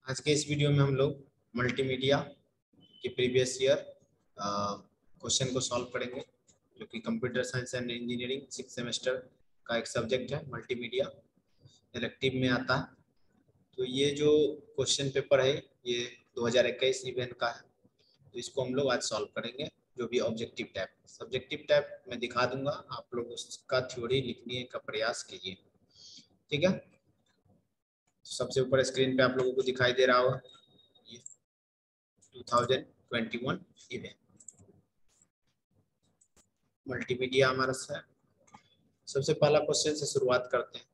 आज के इस वीडियो में हम लोग मल्टीमीडिया के प्रीवियस ईयर क्वेश्चन को सॉल्व करेंगे, जो कि computer science and engineering 6 semester का एक सब्जेक्ट है। मल्टीमीडिया इलेक्टिव में आता है। तो ये जो क्वेश्चन पेपर है ये 2021 इवेंट का है, तो इसको हम लोग आज सॉल्व करेंगे। जो भी ऑब्जेक्टिव टाइप सब्जेक्टिव टाइप मैं दिखा दूंगा, आप लोग उसका थ्योरी लिखने का प्रयास कीजिए, ठीक है। सबसे ऊपर स्क्रीन पे आप लोगों को दिखाई दे रहा होगा ये 2021 इवेंट मल्टीमीडिया हमारा है। सबसे पहला क्वेश्चन से शुरुआत करते हैं।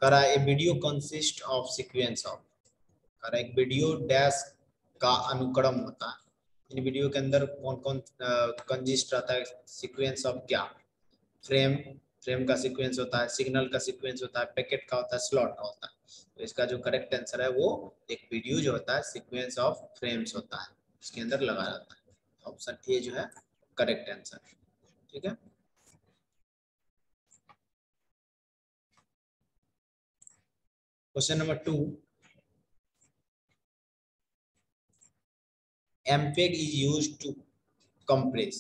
करा a video consist of sequence of, करा एक वीडियो डैश का अनुक्रम होता है। इन वीडियो के अंदर कौन कौन कंसिस्ट रहता है, सीक्वेंस ऑफ क्या, फ्रेम, फ्रेम का सीक्वेंस होता है, सिग्नल का सीक्वेंस होता है, पैकेट का होता है, स्लॉट का होता है। तो इसका जो करेक्ट आंसर है वो एक वीडियो जो होता है सीक्वेंस ऑफ फ्रेम्स होता है, इसके अंदर लगा रहता है। ऑप्शन ए जो है करेक्ट आंसर, ठीक है। Question number 2, MPEG is used to compress.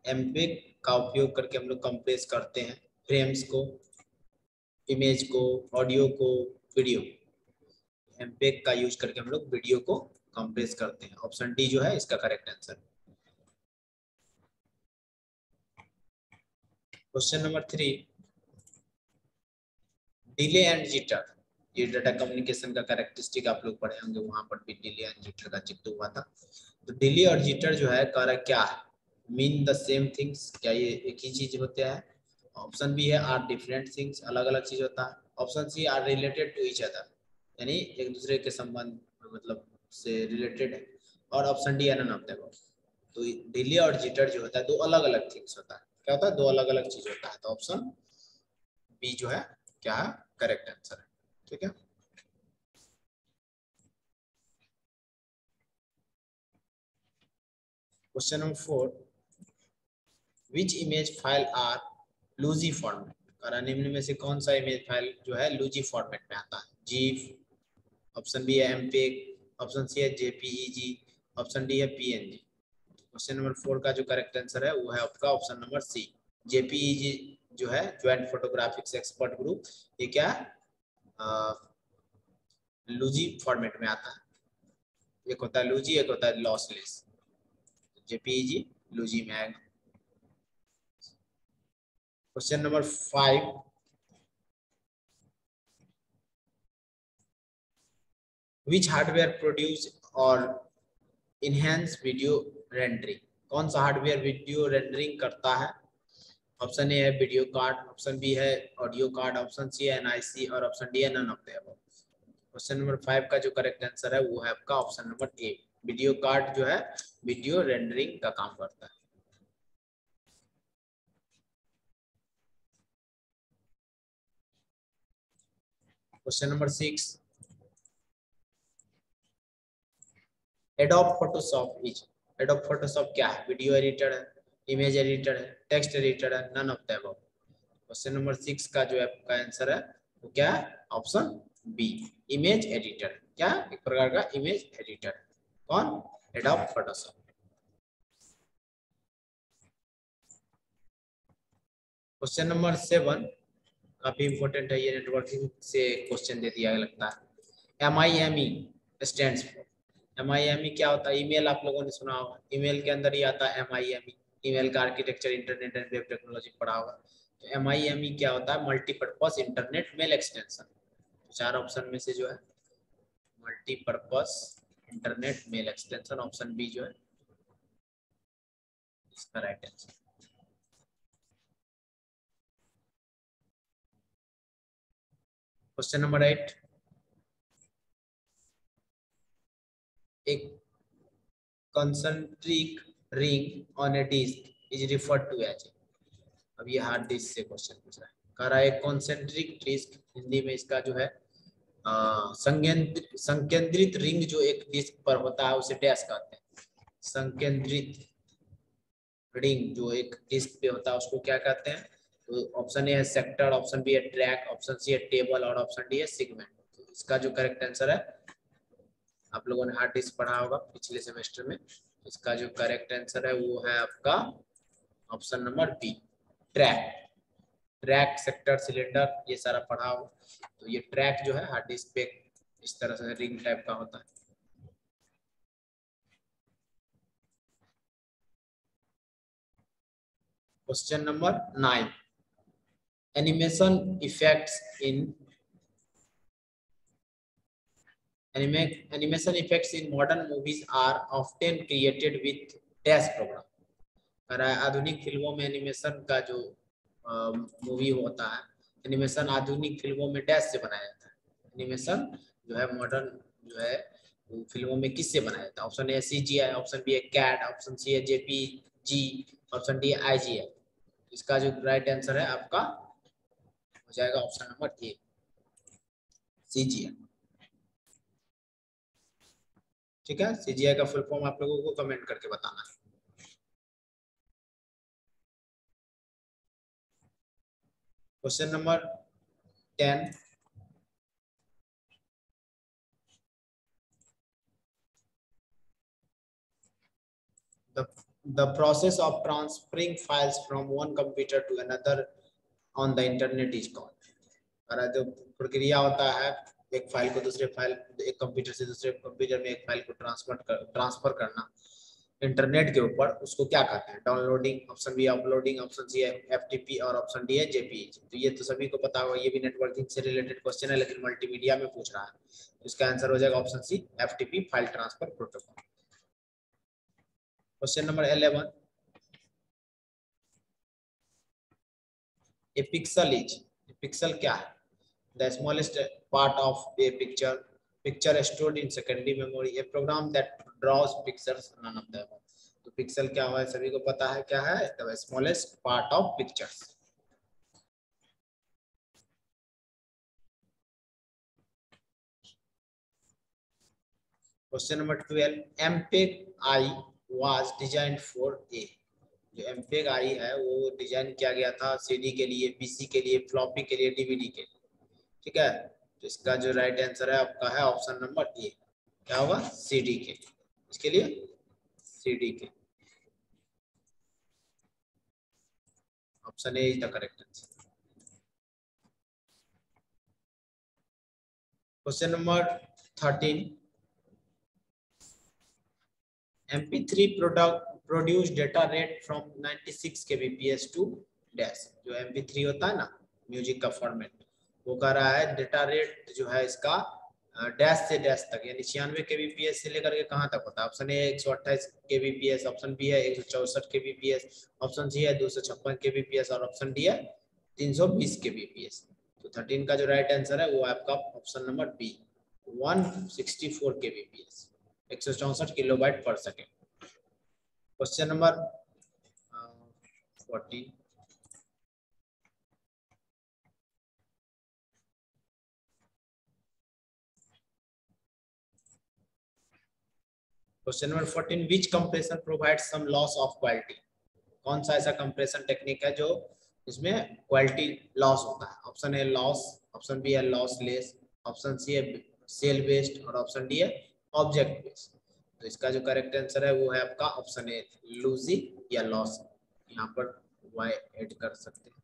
MPEG का उपयोग करके हम लोग कंप्रेस करते हैं फ्रेम्स को, इमेज को, ऑडियो को, वीडियो। एमपेग का यूज करके हम लोग वीडियो को कंप्रेस करते हैं। ऑप्शन डी जो है इसका correct answer. Question number 3, delay and jitter. ये डाटा कम्युनिकेशन का कैरेक्टरिस्टिक आप लोग पढ़े होंगे, वहां पर भी डिले एंड जिटर का जिक्र हुआ था। तो डिले और जिटर जो है कार्य क्या है, मीन द सेम थिंग्स, क्या ये एक ही चीज होते हैं। ऑप्शन बी है आर डिफरेंट थिंग्स, अलग अलग चीज होता है। Option C are related to each other, यानी एक दूसरे के संबंध मतलब से रिलेटेड है। और ऑप्शन डी है नन ऑफ द अबव। तो डिले और जिटर जो होता है दो अलग अलग थिंग्स होता है। क्या होता है, दो अलग अलग चीज होता है। तो ऑप्शन बी जो है क्या है करेक्ट आंसर है, ठीक है। Question number 4, which image file are lossy format. और निम्न में से कौन सा इमेज फाइल जो है लूजी फॉर्मेट में आता है। जीफ, ऑप्शन बी है एमपेग, ऑप्शन सी है जेपीईजी, ऑप्शन डी है पीएनजी। क्वेश्चन नंबर 4 का जो करेक्ट आंसर है वो है आपका ऑप्शन नंबर सी, जेपीईजी जो है ज्वाइंट फोटोग्राफिक्स एक्सपर्ट ग्रुप। ये क्या लूजी फॉर्मेट में आता है। एक होता है लूजी, एक होता है लॉसलेस। जेपीईजी लूजी में आएगा। क्वेश्चन नंबर 5, विच हार्डवेयर प्रोड्यूस और इनहेंस वीडियो रेंडरिंग। कौन सा हार्डवेयर वीडियो रेंडरिंग करता है। ऑप्शन ए है वीडियो कार्ड, ऑप्शन बी है ऑडियो कार्ड, ऑप्शन सी है एनआईसी और ऑप्शन डी है none of the above. Question number 5 का जो करेक्ट आंसर है वो है आपका option number A, video card जो है वीडियो रेंडरिंग का काम करता है। Question number 6, Adobe Photoshop is. Adobe Photoshop क्या है, वीडियो एडिटर है, इमेज एडिटर है, टेक्स्ट एडिटर है, none of the above. Question number 6 का जो आपका आंसर है वो क्या है, ऑप्शन बी, इमेज एडिटर। क्या, एक प्रकार का इमेज एडिटर। कौन, एडोब फोटोशॉप। क्वेश्चन नंबर 7 काफी इंपॉर्टेंट है, ये नेटवर्किंग से क्वेश्चन दे दिया लगता है। MIME stands for. MIME क्या होता है, ईमेल आप लोगों ने सुना होगा, ईमेल के अंदर ही आता है MIME। ईमेल का architecture internet and web technology पढ़ा होगा। तो MIME क्या होता है, मल्टीपर्पज इंटरनेट मेल एक्सटेंशन। चार ऑप्शन में से जो है multipurpose internet mail extension, option B जो है इसका राइट आंसर। क्वेश्चन नंबर 8, एक concentric ring on a disk is referred to as। अब ये हार्ड डिस्क से क्वेश्चन पूछ रहा है। कह रहा है कॉन्सेंट्रिक डिस्क, हिंदी में इसका जो है संकेंद्रित रिंग जो एक डिस्क पर होता है उसे डैश कहते हैं। संकेंद्रित रिंग जो एक डिस्क पे होता है उसको क्या कहते हैं? तो ऑप्शन ए है सेक्टर, ऑप्शन बी है ट्रैक, ऑप्शन सी है टेबल और ऑप्शन डी है सेगमेंट। तो इसका जो करेक्ट आंसर है, आप लोगों ने हार्ड डिस्क पढ़ा होगा पिछले सेमेस्टर में, इसका जो करेक्ट आंसर है वो है आपका option number B, track. Track, sector, cylinder ये सारा पढ़ा हो। तो ये ट्रैक जो है हार्ड डिस्क पे इस तरह से रिंग टाइप का होता है। Question number 9, animation effects in animation effects in modern movies are often created with dash program। आधुनिक फिल्मों में एनिमेशन का जो मूवी होता है, एनिमेशन आधुनिक फिल्मों में डैश से बनाया जाता है। एनिमेशन जो है मॉडर्न जो है फिल्मों में किससे बनाया जाता है? Option A CGI, option B है कैड, ऑप्शन सी है JPG, ऑप्शन डी है IGF। इसका जो राइट आंसर है आपका हो जाएगा ऑप्शन नंबर ए, CGI। ठीक है, CGI का फुल फॉर्म आप लोगों को कमेंट करके बताना है। Question number 10, the process of transferring files from one computer to another on the internet is called। और जो प्रक्रिया होता है एक फाइल को दूसरे फाइल, एक कंप्यूटर से दूसरे कंप्यूटर में एक फाइल को ट्रांसफर करना इंटरनेट के ऊपर, उसको क्या कहते हैं? Downloading, option B uploading, option C है FTP और ऑप्शन डी है JPEG। तो ये तो सभी को पता होगा, ये भी नेटवर्किंग से रिलेटेड क्वेश्चन है लेकिन मल्टीमीडिया में पूछ रहा है। तो इसका आंसर हो जाएगा option C, FTP file transfer protocol. Question number 11, a pixel is, pixel क्या है? The smallest part of a picture stored in secondary memory, a program that draws pictures, none of the above. तो pixel क्या हुआ है, सभी को पता है क्या है? The smallest part of pictures. Question number 12, MPEG-I was designed for a, जो MPEG-I है वो डिजाइन किया गया था CD के लिए, PC के लिए, फ्लॉपी के लिए, DVD के लिए। ठीक है, तो इसका जो राइट आंसर है आपका है ऑप्शन नंबर ए, क्या होगा? CD के, इसके लिए CD के, option A is the correct answer. Question number 13, MP3 produce data rate from 96 kbps to dash. जो MP3 होता है ना म्यूजिक का फॉर्मेट, वो कह रहा है डेटा रेट जो है इसका डैश से डैश तक, यानी 96 kbps से लेकर के कहाँ तक होता है? Option A 128 kbps, option B है 164 kbps, ऑप्शन सी है 256 kbps और ऑप्शन डी है 320 kbps। तो 13 का जो राइट आंसर है वो आपका option number B, 164 kbps, 164 kilobyte per second. Question number 14, question number 14, which compression provide some loss of quality. कौन सा ऐसा कंप्रेशन टेक्निक है जो इसमें क्वालिटी लॉस होता है? Option A loss, option B है लॉसलेस, ऑप्शन सी है सेल बेस्ड और ऑप्शन डी है ऑब्जेक्ट बेस्ड। तो इसका जो करेक्ट आंसर है वो है आपका ऑप्शन ए, लूजी या लॉस। यहाँ पर वाई ऐड कर सकते हैं।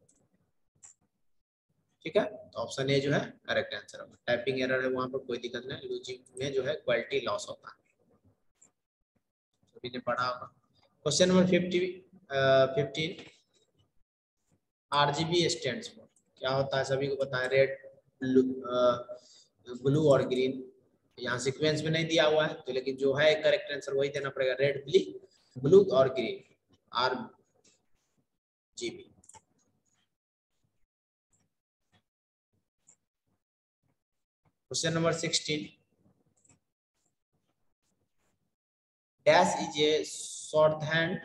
ठीक है, तो ऑप्शन ए जो है करेक्ट आंसर होगा। टाइपिंग एरर है वहां पर, कोई दिक्कत नहीं। लूजी में जो है क्वालिटी लॉस होता है, सभी ने पढ़ा होगा। Question number 15, RGB stands for, क्या होता है? सभी को पता है, रेड, ब्लू और ग्रीन। यहाँ सीक्वेंस में नहीं दिया हुआ है तो, लेकिन जो है करेक्ट आंसर वही देना पड़ेगा, रेड, ब्लू और green, RGB। Question number 16, dash is a shorthand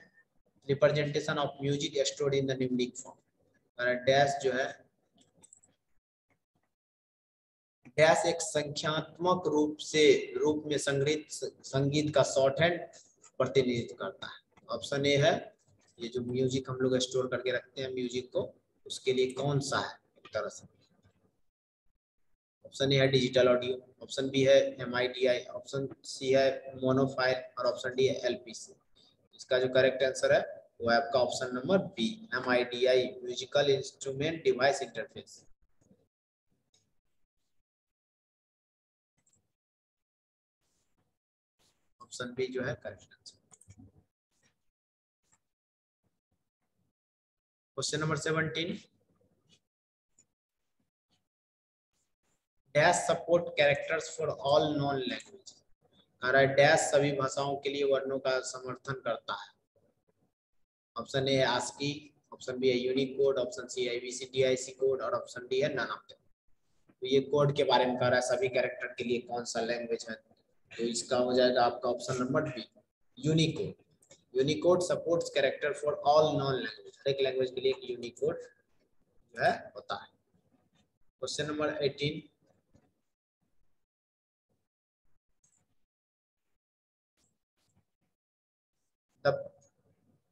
representation of music stored in the numeric form. Dash जो है, डैश एक संख्यात्मक रूप में संग्रहित संगीत का शॉर्टहैंड प्रतिनिधित्व करता है। ऑप्शन ए है ये जो म्यूजिक हम लोग स्टोर करके रखते हैं म्यूजिक को, उसके लिए कौन सा है एक तरह से। ऑप्शन ए है डिजिटल ऑडियो, ऑप्शन बी है MIDI, ऑप्शन सी है मोनोफाइल और ऑप्शन डी है LPC। इसका जो करेक्ट आंसर है वो है आपका option number B, MIDI musical instrument device interface. Option B जो है correct answer. Question number 17, dash support characters for all non language. कह रहा है डैश सभी भाषाओं के लिए वर्णों का समर्थन करता है। ऑप्शन ए है ASCII, ऑप्शन बी है यूनिकोड, ऑप्शन सी है ABCDIC कोड और ऑप्शन डी है नन ऑफ देम। तो ये कोड के बारे में कह रहा है सभी कैरेक्टर के लिए कौन सा लैंग्वेज है, तो इसका हो जाएगा आपका option number B, Unicode. Unicode supports character for all non language, हर एक लैंग्वेज के लिए एक यूनिकोड जो है होता है। Question number 18, the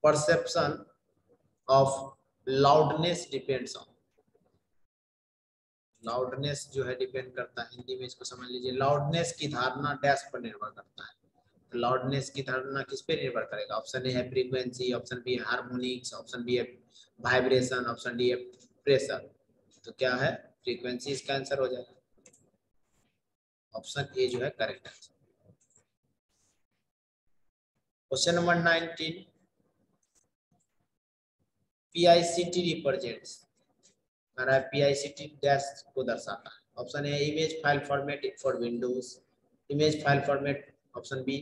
perception of loudness depends on. Loudness जो है डिपेंड करता है, हिंदी में इसको समझ लीजिए, लाउडनेस की धारणा डैश पर निर्भर करता है। तो लाउडनेस की धारणा किस पे निर्भर करेगा। ऑप्शन ए है फ्रीक्वेंसी, ऑप्शन बी है हार्मोनिक्स, ऑप्शन बी है वाइब्रेशन, ऑप्शन डी है प्रेशर। तो क्या है फ्रीक्वेंसी इसका आंसर हो जाएगा। ऑप्शन ए जो है correct answer. Question number 19, PICT represents, PICT dash को दर्शाता है। Option A image file format for Windows, image file format, option B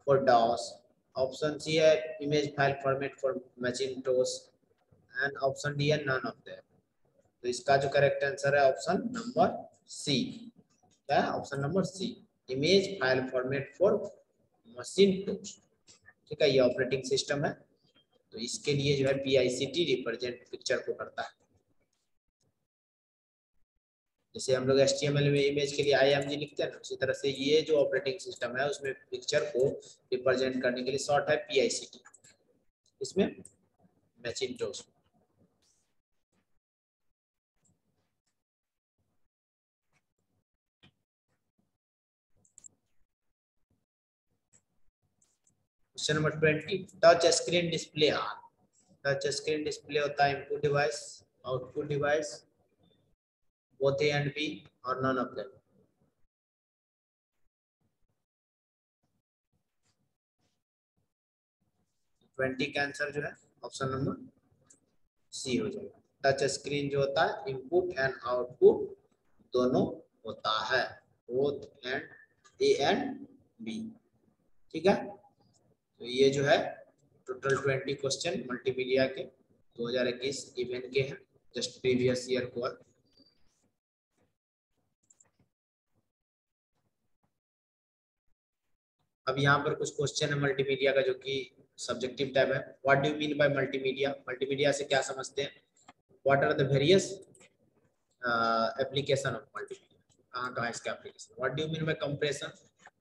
for DOS, option C है image file format for Macintosh and option D है none of them. तो इसका जो correct answer है option number C, क्या है option number C, image file format for Macintosh. ठीक है, ये ऑपरेटिंग सिस्टम है, तो इसके लिए जो है PICT रिप्रेजेंट पिक्चर को करता है। जैसे हम लोग HTML में इमेज के लिए IMG लिखते हैं ना, उसी तरह से ये जो ऑपरेटिंग सिस्टम है उसमें पिक्चर को रिप्रेजेंट करने के लिए शॉर्ट है PICT, इसमें Macintosh. Question number 20, touch screen display are. Touch screen display होता है input device, output device, both A and B और नन ऑफ देम। 20 का आंसर जो है ऑप्शन नंबर सी हो जाएगा। टच स्क्रीन जो होता है इनपुट एंड आउटपुट दोनों होता है, both and A and B. ठीक है, तो ये जो है टोटल 20 क्वेश्चन मल्टीमीडिया के 2021 इवेंट के हैं, जस्ट प्रीवियस ईयर को। अब यहाँ पर कुछ क्वेश्चन है मल्टीमीडिया का जो कि सब्जेक्टिव टाइप है। What do you mean by multimedia, multimedia से क्या समझते हैं। What are the various application of multimedia, कहाँ कहाँ इसका application. What do you mean by compression,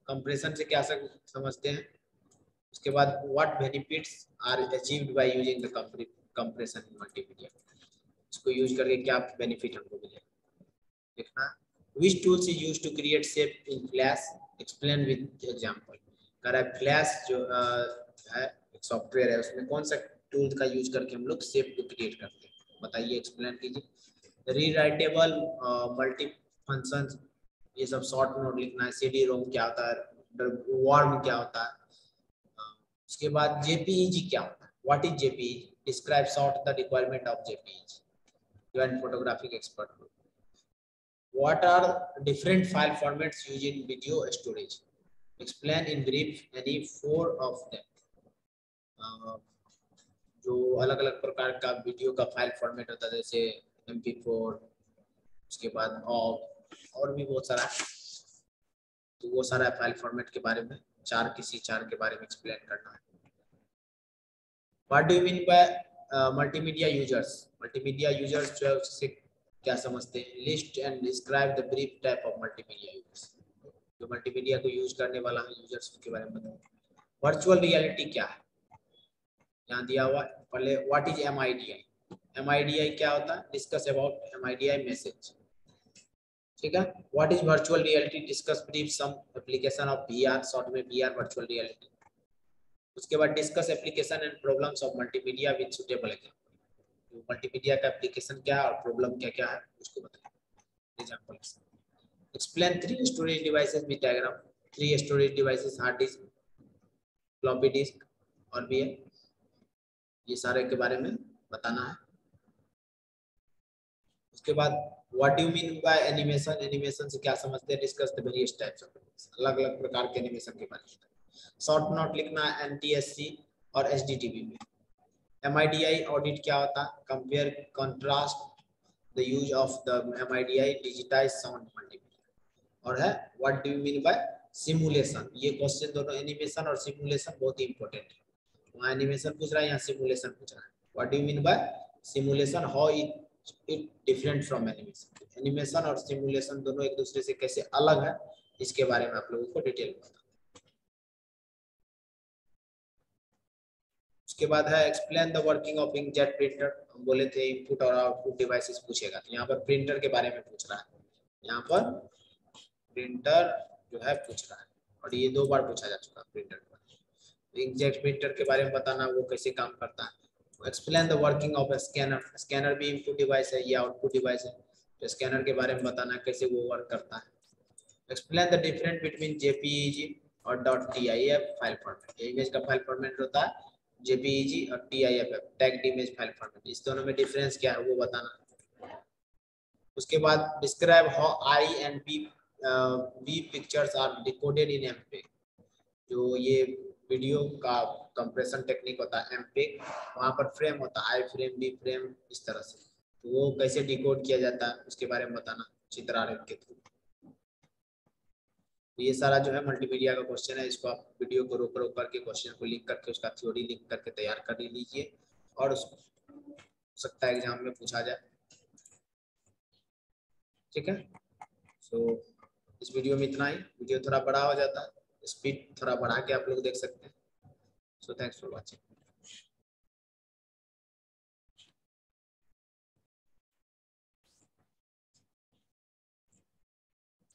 compression से क्या समझते हैं। उसके बाद what benefits are achieved by using the compression in multimedia, इसको यूज करके क्या बेनिफिट हमको मिलेगा देखना। Which tools is used to create shape in Flash, explain with example. कह रहा है फ्लैश जो है एक सॉफ्टवेयर है, उसमें कौन सा टूल का यूज करके हम लोग शेप को क्रिएट करते हैं, बताइए एक्सप्लेन कीजिए। रीराइटेबल मल्टी फंक्शन, ये सब शॉर्ट नोट लिखना है। CD-ROM क्या होता है, वर्म क्या होता है। उसके बाद JPEG क्या होता है, what is JPEG, describe short the requirement of JPEG, event photographic expert. What are different file formats used in video storage? Explain in brief any 4 of them. जो अलग अलग प्रकार का वीडियो का फाइल फॉर्मेट होता है, जैसे MP4, उसके बाद और भी बहुत सारा, तो वो सारा फाइल फॉर्मेट के बारे में किसी चार के बारे में एक्सप्लेन करना है। What do you mean by multimedia users? Multimedia users जो है उससे क्या समझते हैं। List and describe the brief type of multimedia users, जो मल्टीमीडिया को यूज करने वाला है यूजर्स के बारे में बताओ। वर्चुअल रियलिटी क्या है, यहाँ दिया हुआ पहले व्हाट इज MIDI। MIDI क्या होता है, डिस्कस अबाउट MIDI मैसेज, ठीक है। What is virtual reality, discuss brief some application of VR, शॉर्ट में VR वर्चुअल रियलिटी। उसके बाद discuss application and problems of multimedia with suitable example, multimedia का एप्लीकेशन क्या है और प्रॉब्लम क्या क्या है उसको बताएं example. Explain 3 storage devices with diagram, 3 storage devices, hard disk, floppy disk और भी है, ये सारे के बारे में बताना है। उसके बाद what do you mean bye animation, animation से क्या समझते हैं, discuss the various types of animation, अलग अलग प्रकार के एनिमेशन के बारे में। शॉर्ट नोट लिखना NTSC और SDTV में। MIDI ऑडिट क्या होता है, compare contrast the use of the MIDI digitise sound multimedia. और है what do you mean bye simulation, ये क्वेश्चन दोनों एनिमेशन और सिमुलेशन बहुत ही इंपॉर्टेंट है, वहाँ एनिमेशन पूछ रहा है यहाँ सिमुलेशन पूछ रहा है। What do you mean bye simulation, how it different from animation, animation और सिमुलेशन दोनों एक दूसरे से कैसे अलग है, इसके बारे में आप लोगों को डिटेल में बताना। उसके बाद है explain the working of inkjet printer, हम बोले थे इनपुट और आउटपुट डिवाइसेस पूछेगा, तो यहाँ पर प्रिंटर के बारे में पूछ रहा है, यहाँ पर प्रिंटर जो है पूछ रहा है और ये 2 बार पूछा जा चुका प्रिंटर के बारे में। इंकजेट प्रिंटर के बारे में बताना वो कैसे काम करता है। Explain the working of scanner, scanner भी इनपुट डिवाइस है, ये आउटपुट डिवाइस है, तो स्कैनर के बारे में बताना कैसे वो वर्क करता है। Explain the difference between JPEG और .TIFF फाइल फॉर्मेट, इमेज का फाइल फॉर्मेट होता है JPEG और TIFF tagged image file format, इस दोनों में डिफरेंस क्या है वो बताना। उसके बाद describe how I and V pictures are decoded in MPEG, जो ये वीडियो का कंप्रेशन टेक्निक होता है MPEG, वहाँ पर फ्रेम होता है I फ्रेम B फ्रेम इस तरह से, तो वो कैसे डिकोड किया जाता है उसके बारे में बताना चित्रांकन के थ्रू। ये सारा जो है मल्टीमीडिया का क्वेश्चन है, इसको आप वीडियो को रोक रोक करके क्वेश्चन को लिख करके उसका थ्योरी लिख करके तैयार कर लीजिए और उसको हो सकता है एग्जाम में पूछा जाए, ठीक है। सो इस वीडियो में इतना ही, वीडियो थोड़ा बड़ा हो जाता है, स्पीड थोड़ा बढ़ा के आप लोग देख सकते हैं। So thanks for watching.